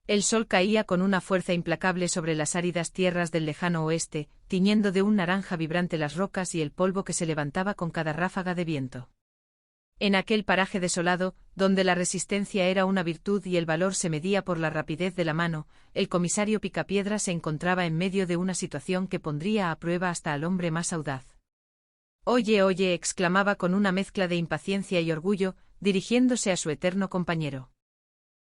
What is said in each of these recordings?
El sol caía con una fuerza implacable sobre las áridas tierras del lejano oeste, tiñendo de un naranja vibrante las rocas y el polvo que se levantaba con cada ráfaga de viento. En aquel paraje desolado, donde la resistencia era una virtud y el valor se medía por la rapidez de la mano, el comisario Picapiedra se encontraba en medio de una situación que pondría a prueba hasta al hombre más audaz. «Oye, oye», exclamaba con una mezcla de impaciencia y orgullo, dirigiéndose a su eterno compañero.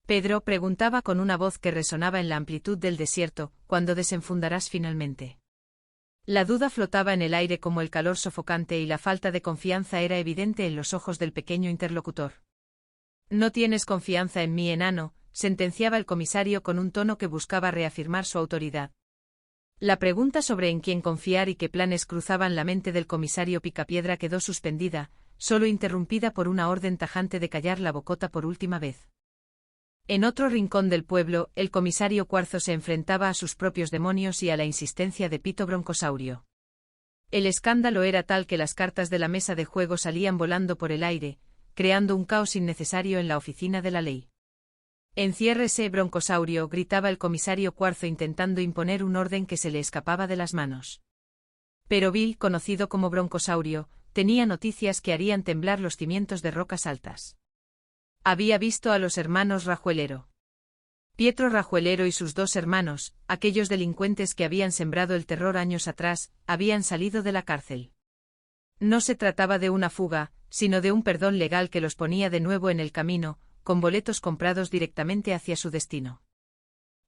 Pedro, preguntaba con una voz que resonaba en la amplitud del desierto, ¿cuándo desenfundarás finalmente? La duda flotaba en el aire como el calor sofocante y la falta de confianza era evidente en los ojos del pequeño interlocutor. «No tienes confianza en mí, enano», sentenciaba el comisario con un tono que buscaba reafirmar su autoridad. La pregunta sobre en quién confiar y qué planes cruzaban la mente del comisario Picapiedra quedó suspendida, solo interrumpida por una orden tajante de callar la bocota por última vez. En otro rincón del pueblo, el comisario Cuarzo se enfrentaba a sus propios demonios y a la insistencia de Pito Broncosaurio. El escándalo era tal que las cartas de la mesa de juego salían volando por el aire, creando un caos innecesario en la oficina de la ley. «Enciérrese, Broncosaurio», gritaba el comisario Cuarzo intentando imponer un orden que se le escapaba de las manos. Pero Bill, conocido como Broncosaurio, tenía noticias que harían temblar los cimientos de Rocas Altas. Había visto a los hermanos Rajuelero. Pietro Rajuelero y sus dos hermanos, aquellos delincuentes que habían sembrado el terror años atrás, habían salido de la cárcel. No se trataba de una fuga, sino de un perdón legal que los ponía de nuevo en el camino, con boletos comprados directamente hacia su destino.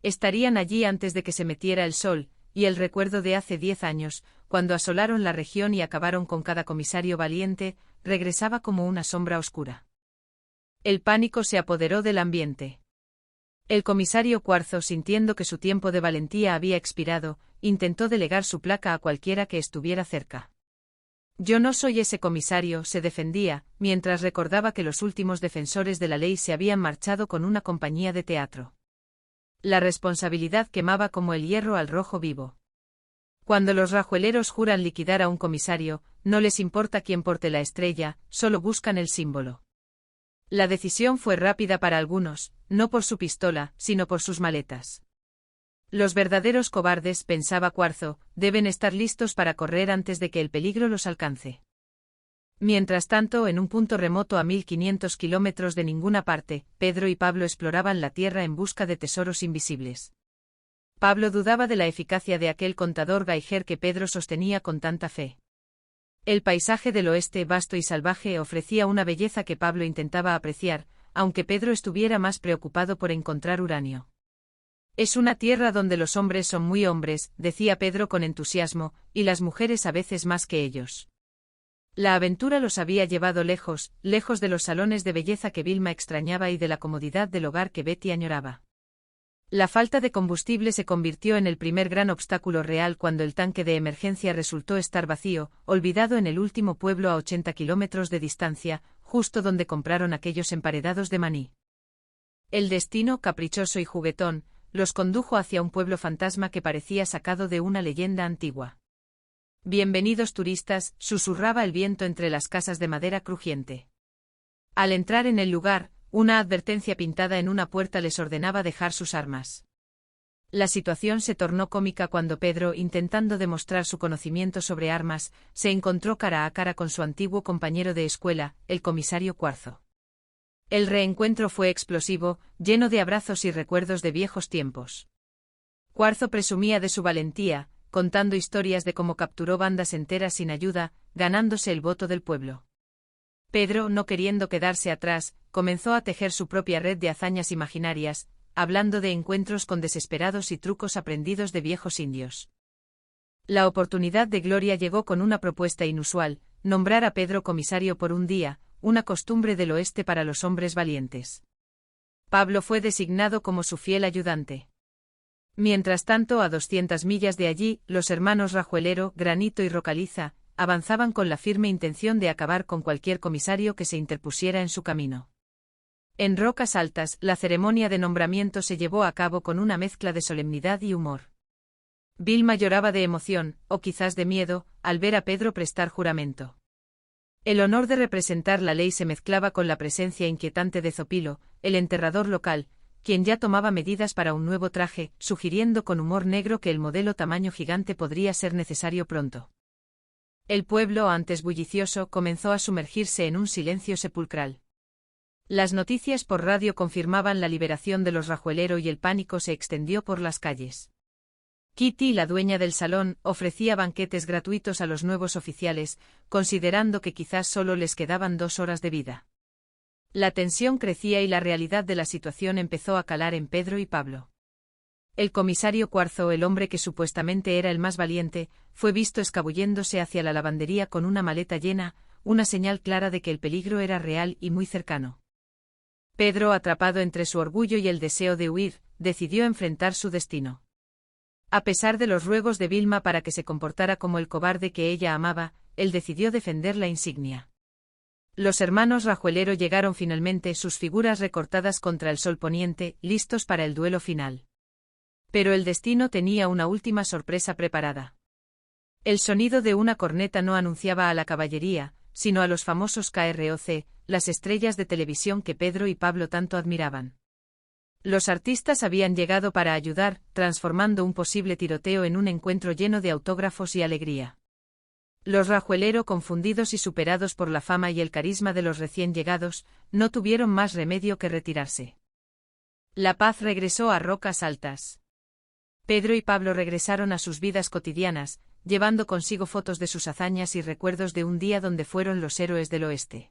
Estarían allí antes de que se metiera el sol, y el recuerdo de hace 10 años, cuando asolaron la región y acabaron con cada comisario valiente, regresaba como una sombra oscura. El pánico se apoderó del ambiente. El comisario Cuarzo, sintiendo que su tiempo de valentía había expirado, intentó delegar su placa a cualquiera que estuviera cerca. «Yo no soy ese comisario», se defendía, mientras recordaba que los últimos defensores de la ley se habían marchado con una compañía de teatro. La responsabilidad quemaba como el hierro al rojo vivo. Cuando los rajueleros juran liquidar a un comisario, no les importa quién porte la estrella, solo buscan el símbolo. La decisión fue rápida para algunos, no por su pistola, sino por sus maletas. Los verdaderos cobardes, pensaba Cuarzo, deben estar listos para correr antes de que el peligro los alcance. Mientras tanto, en un punto remoto a 1500 kilómetros de ninguna parte, Pedro y Pablo exploraban la tierra en busca de tesoros invisibles. Pablo dudaba de la eficacia de aquel contador Geiger que Pedro sostenía con tanta fe. El paisaje del oeste, vasto y salvaje, ofrecía una belleza que Pablo intentaba apreciar, aunque Pedro estuviera más preocupado por encontrar uranio. «Es una tierra donde los hombres son muy hombres», decía Pedro con entusiasmo, «y las mujeres a veces más que ellos». La aventura los había llevado lejos, lejos de los salones de belleza que Vilma extrañaba y de la comodidad del hogar que Betty añoraba. La falta de combustible se convirtió en el primer gran obstáculo real cuando el tanque de emergencia resultó estar vacío, olvidado en el último pueblo a 80 kilómetros de distancia, justo donde compraron aquellos emparedados de maní. El destino, caprichoso y juguetón, los condujo hacia un pueblo fantasma que parecía sacado de una leyenda antigua. «Bienvenidos turistas», susurraba el viento entre las casas de madera crujiente. Al entrar en el lugar, una advertencia pintada en una puerta les ordenaba dejar sus armas. La situación se tornó cómica cuando Pedro, intentando demostrar su conocimiento sobre armas, se encontró cara a cara con su antiguo compañero de escuela, el comisario Cuarzo. El reencuentro fue explosivo, lleno de abrazos y recuerdos de viejos tiempos. Cuarzo presumía de su valentía, contando historias de cómo capturó bandas enteras sin ayuda, ganándose el voto del pueblo. Pedro, no queriendo quedarse atrás, comenzó a tejer su propia red de hazañas imaginarias, hablando de encuentros con desesperados y trucos aprendidos de viejos indios. La oportunidad de gloria llegó con una propuesta inusual: nombrar a Pedro comisario por un día, una costumbre del oeste para los hombres valientes. Pablo fue designado como su fiel ayudante. Mientras tanto, a 200 millas de allí, los hermanos Rajuelero, Granito y Rocaliza, avanzaban con la firme intención de acabar con cualquier comisario que se interpusiera en su camino. En Rocas Altas, la ceremonia de nombramiento se llevó a cabo con una mezcla de solemnidad y humor. Vilma lloraba de emoción, o quizás de miedo, al ver a Pedro prestar juramento. El honor de representar la ley se mezclaba con la presencia inquietante de Zopilo, el enterrador local, quien ya tomaba medidas para un nuevo traje, sugiriendo con humor negro que el modelo tamaño gigante podría ser necesario pronto. El pueblo, antes bullicioso, comenzó a sumergirse en un silencio sepulcral. Las noticias por radio confirmaban la liberación de los Rajuelero y el pánico se extendió por las calles. Kitty, la dueña del salón, ofrecía banquetes gratuitos a los nuevos oficiales, considerando que quizás solo les quedaban 2 horas de vida. La tensión crecía y la realidad de la situación empezó a calar en Pedro y Pablo. El comisario Cuarzo, el hombre que supuestamente era el más valiente, fue visto escabulléndose hacia la lavandería con una maleta llena, una señal clara de que el peligro era real y muy cercano. Pedro, atrapado entre su orgullo y el deseo de huir, decidió enfrentar su destino. A pesar de los ruegos de Vilma para que se comportara como el cobarde que ella amaba, él decidió defender la insignia. Los hermanos Rajuelero llegaron finalmente, sus figuras recortadas contra el sol poniente, listos para el duelo final. Pero el destino tenía una última sorpresa preparada. El sonido de una corneta no anunciaba a la caballería, sino a los famosos KROC, las estrellas de televisión que Pedro y Pablo tanto admiraban. Los artistas habían llegado para ayudar, transformando un posible tiroteo en un encuentro lleno de autógrafos y alegría. Los Rajuelero, confundidos y superados por la fama y el carisma de los recién llegados, no tuvieron más remedio que retirarse. La paz regresó a Rocas Altas. Pedro y Pablo regresaron a sus vidas cotidianas, llevando consigo fotos de sus hazañas y recuerdos de un día donde fueron los héroes del oeste.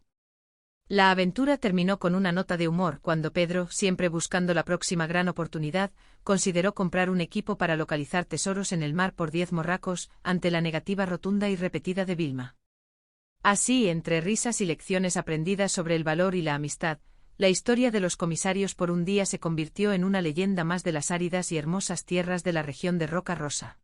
La aventura terminó con una nota de humor cuando Pedro, siempre buscando la próxima gran oportunidad, consideró comprar un equipo para localizar tesoros en el mar por 10 morracos, ante la negativa rotunda y repetida de Vilma. Así, entre risas y lecciones aprendidas sobre el valor y la amistad, la historia de los comisarios por un día se convirtió en una leyenda más de las áridas y hermosas tierras de la región de Roca Rosa.